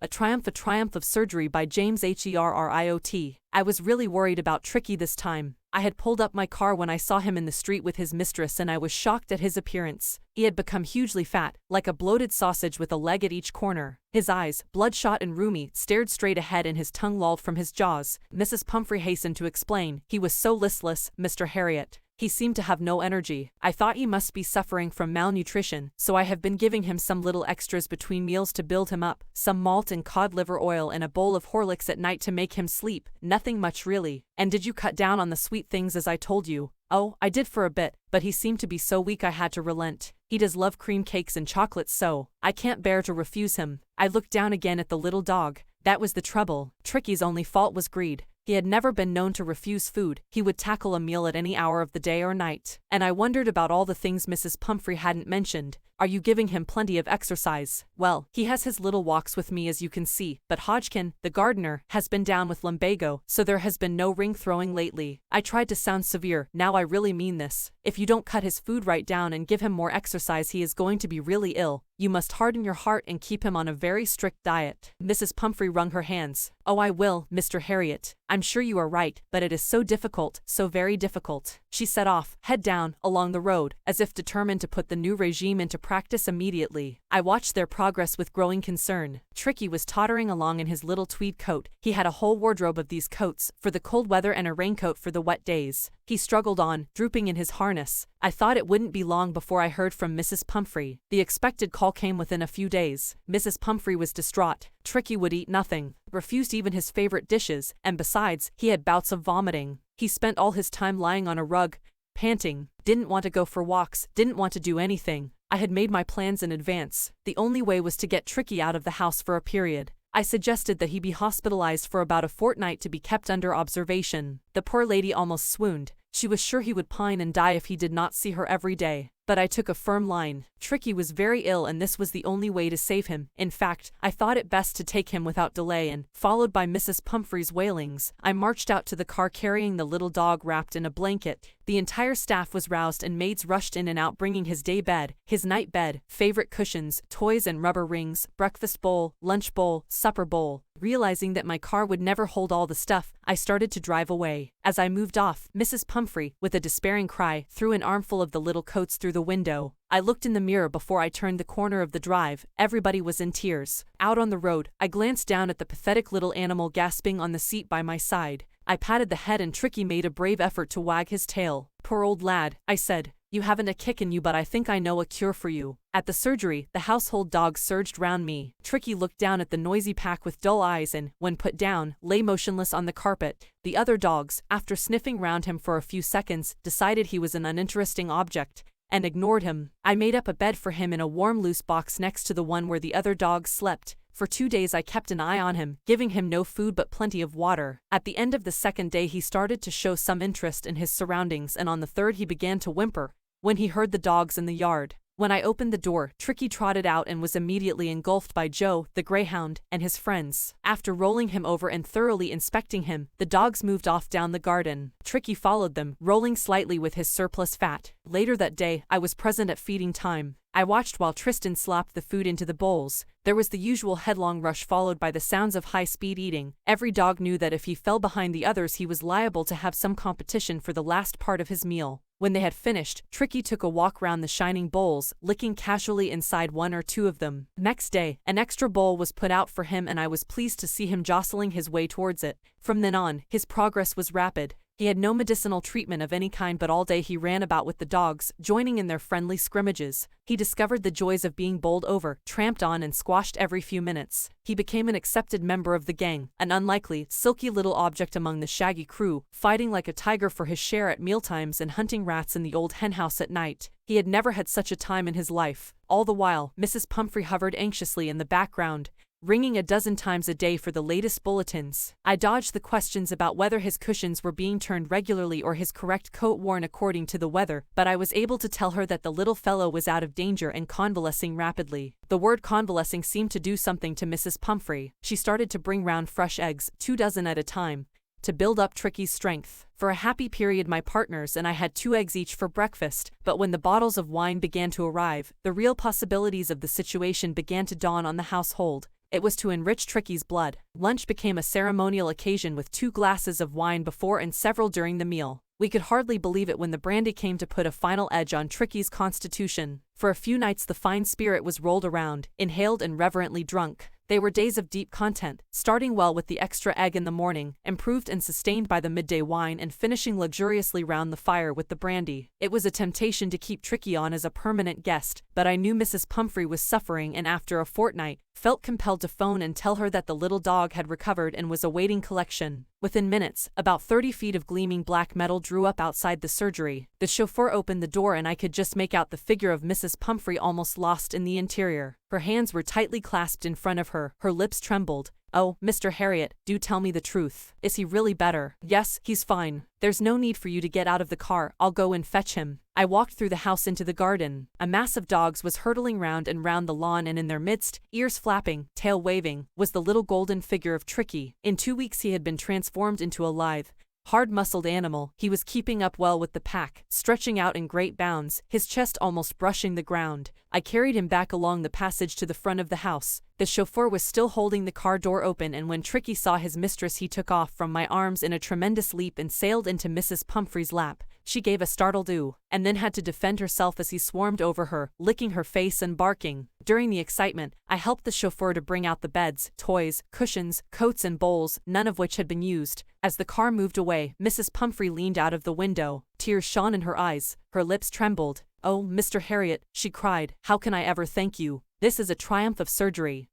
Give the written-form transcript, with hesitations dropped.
A Triumph of Surgery by James Herriot. I was really worried about Tricky this time. I had pulled up my car when I saw him in the street with his mistress and I was shocked at his appearance. He had become hugely fat, like a bloated sausage with a leg at each corner. His eyes, bloodshot and rheumy, stared straight ahead and his tongue lolled from his jaws. Mrs. Pumphrey hastened to explain. He was so listless, Mr. Herriot. He seemed to have no energy. I thought he must be suffering from malnutrition, so I have been giving him some little extras between meals to build him up, some malt and cod liver oil and a bowl of Horlicks at night to make him sleep. Nothing much really. And did you cut down on the sweet things as I told you? Oh, I did for a bit, but he seemed to be so weak I had to relent. He does love cream cakes and chocolates so I can't bear to refuse him. I looked down again at the little dog. That was the trouble. Tricky's only fault was greed. He had never been known to refuse food. He would tackle a meal at any hour of the day or night. And I wondered about all the things Mrs. Pumphrey hadn't mentioned. Are you giving him plenty of exercise? Well, he has his little walks with me as you can see, but Hodgkin, the gardener, has been down with lumbago, so there has been no ring throwing lately. I tried to sound severe, now I really mean this. If you don't cut his food right down and give him more exercise he is going to be really ill. You must harden your heart and keep him on a very strict diet. Mrs. Pumphrey wrung her hands. Oh, I will, Mr. Herriot. I'm sure you are right, but it is so difficult, so very difficult. She set off, head down, along the road, as if determined to put the new regime into practice immediately. I watched their progress with growing concern. Tricky was tottering along in his little tweed coat. He had a whole wardrobe of these coats, for the cold weather and a raincoat for the wet days. He struggled on, drooping in his harness. I thought it wouldn't be long before I heard from Mrs. Pumphrey. The expected call came within a few days. Mrs. Pumphrey was distraught. Tricky would eat nothing, refused even his favorite dishes, and besides, he had bouts of vomiting. He spent all his time lying on a rug, panting, didn't want to go for walks, didn't want to do anything. I had made my plans in advance. The only way was to get Tricky out of the house for a period. I suggested that he be hospitalized for about a fortnight to be kept under observation. The poor lady almost swooned. She was sure he would pine and die if he did not see her every day. But I took a firm line. Tricky was very ill and this was the only way to save him. In fact, I thought it best to take him without delay and, followed by Mrs. Pumphrey's wailings, I marched out to the car carrying the little dog wrapped in a blanket. The entire staff was roused and maids rushed in and out bringing his day bed, his night bed, favorite cushions, toys and rubber rings, breakfast bowl, lunch bowl, supper bowl. Realizing that my car would never hold all the stuff, I started to drive away. As I moved off, Mrs. Pumphrey, with a despairing cry, threw an armful of the little coats through the window. I looked in the mirror before I turned the corner of the drive. Everybody was in tears. Out on the road, I glanced down at the pathetic little animal gasping on the seat by my side. I patted the head and Tricky made a brave effort to wag his tail. Poor old lad, I said. You haven't a kick in you but I think I know a cure for you. At the surgery, the household dogs surged round me. Tricky looked down at the noisy pack with dull eyes and, when put down, lay motionless on the carpet. The other dogs, after sniffing round him for a few seconds, decided he was an uninteresting object and ignored him. I made up a bed for him in a warm loose box next to the one where the other dogs slept. For 2 days I kept an eye on him, giving him no food but plenty of water. At the end of the second day he started to show some interest in his surroundings and on the third he began to whimper when he heard the dogs in the yard. When I opened the door, Tricky trotted out and was immediately engulfed by Joe, the greyhound, and his friends. After rolling him over and thoroughly inspecting him, the dogs moved off down the garden. Tricky followed them, rolling slightly with his surplus fat. Later that day, I was present at feeding time. I watched while Tristan slopped the food into the bowls. There was the usual headlong rush followed by the sounds of high-speed eating. Every dog knew that if he fell behind the others he was liable to have some competition for the last part of his meal. When they had finished, Tricky took a walk round the shining bowls, licking casually inside 1 or 2 of them. Next day, an extra bowl was put out for him and I was pleased to see him jostling his way towards it. From then on, his progress was rapid. He had no medicinal treatment of any kind but all day he ran about with the dogs, joining in their friendly scrimmages. He discovered the joys of being bowled over, tramped on and squashed every few minutes. He became an accepted member of the gang, an unlikely, silky little object among the shaggy crew, fighting like a tiger for his share at mealtimes and hunting rats in the old henhouse at night. He had never had such a time in his life. All the while, Mrs. Pumphrey hovered anxiously in the background, ringing a dozen times a day for the latest bulletins. I dodged the questions about whether his cushions were being turned regularly or his correct coat worn according to the weather, but I was able to tell her that the little fellow was out of danger and convalescing rapidly. The word convalescing seemed to do something to Mrs. Pumphrey. She started to bring round fresh eggs, 2 dozen at a time, to build up Tricky's strength. For a happy period my partners and I had 2 eggs each for breakfast, but when the bottles of wine began to arrive, the real possibilities of the situation began to dawn on the household. It was to enrich Tricky's blood. Lunch became a ceremonial occasion with 2 glasses of wine before and several during the meal. We could hardly believe it when the brandy came to put a final edge on Tricky's constitution. For a few nights the fine spirit was rolled around, inhaled and reverently drunk. They were days of deep content, starting well with the extra egg in the morning, improved and sustained by the midday wine and finishing luxuriously round the fire with the brandy. It was a temptation to keep Tricky on as a permanent guest, but I knew Mrs. Pumphrey was suffering and after a fortnight, felt compelled to phone and tell her that the little dog had recovered and was awaiting collection. Within minutes, about 30 feet of gleaming black metal drew up outside the surgery. The chauffeur opened the door and I could just make out the figure of Mrs. Pumphrey almost lost in the interior. Her hands were tightly clasped in front of her, her lips trembled. "Oh, Mr. Herriot, do tell me the truth. Is he really better?" "Yes, he's fine. There's no need for you to get out of the car, I'll go and fetch him." I walked through the house into the garden. A mass of dogs was hurtling round and round the lawn and in their midst, ears flapping, tail waving, was the little golden figure of Tricky. In 2 weeks he had been transformed into a lithe, hard-muscled animal. He was keeping up well with the pack, stretching out in great bounds, his chest almost brushing the ground. I carried him back along the passage to the front of the house. The chauffeur was still holding the car door open and when Tricky saw his mistress he took off from my arms in a tremendous leap and sailed into Mrs. Pumphrey's lap. She gave a startled "ooh," and then had to defend herself as he swarmed over her, licking her face and barking. During the excitement, I helped the chauffeur to bring out the beds, toys, cushions, coats and bowls, none of which had been used. As the car moved away, Mrs. Pumphrey leaned out of the window. Tears shone in her eyes. Her lips trembled. "Oh, Mr. Herriot," she cried, "how can I ever thank you? This is a triumph of surgery.